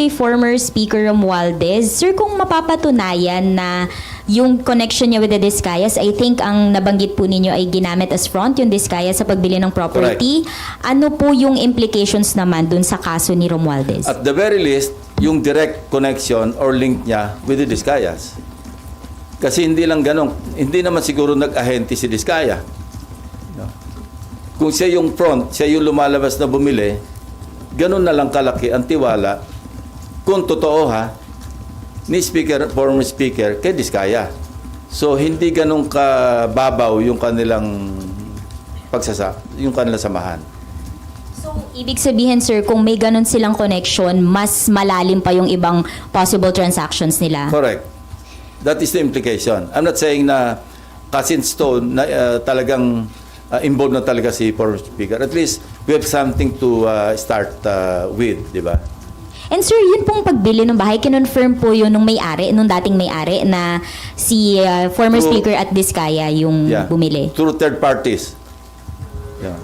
kay former Speaker Romualdez, sir, kung mapapatunayan na yung connection niya with the Discayas, I think ang nabanggit po ninyo ay ginamit as front yung Discayas sa pagbili ng property. Ano po yung implications naman dun sa kaso ni Romualdez? At the very least, yung direct connection or link niya with the Discayas. Kasi hindi lang ganun. Hindi naman siguro nag-ahente si Discaya. No? Kung siya yung front, siya yung lumalabas na bumili, ganun na lang kalaki ang tiwala, kung totoo ni former speaker kay Discaya. So hindi ganun kababaw yung kanilang yung kanilang samahan. So, ibig sabihin, sir, kung may ganun silang connection, mas malalim pa yung ibang possible transactions nila? Correct. That is the implication. I'm not saying na cast in stone na talagang involved na talaga si former speaker. At least we have something to start with, di ba? And sir, yun pong pagbili ng bahay, kinonfirm po yun nung may-ari, nung dating may-ari, na si former speaker at Discaya yung bumili. Through third parties. Yeah.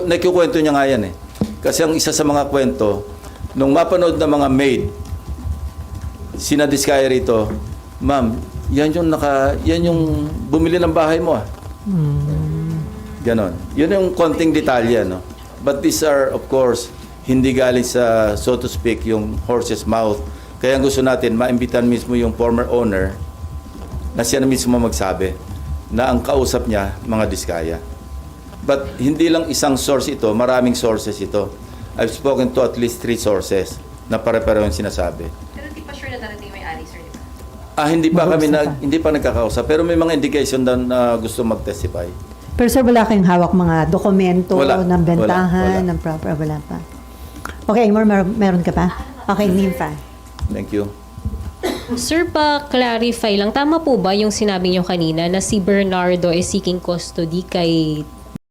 Nakikwento niya nga yan eh. Kasi ang isa sa mga kwento, nung mapanood ng mga maid, sina Discaya rito, ma'am, yan yung bumili ng bahay mo Ganon. Yun yung konting detalye, no? But these are, of course, hindi galing sa, so to speak, yung horse's mouth. Kaya gusto natin, maimbitan mismo yung former owner na siya na mismo magsabi na ang kausap niya, mga Discaya. But hindi lang isang source ito, maraming sources ito. I've spoken to at least 3 sources na pare-pareho yung sinasabi. Pero di pa sure na darating may ari, sir, di ba? Hindi pa nagkakausap. Pero may mga indication daw na gusto mag-testify. Pero sir, wala kayong hawak mga dokumento ng bentahan, wala. ng proper, wala pa. Okay, meron ka pa? Okay, Nympha. Thank you. Sir, pa-clarify lang, tama po ba yung sinabi niyo kanina na si Bernardo is seeking custody kay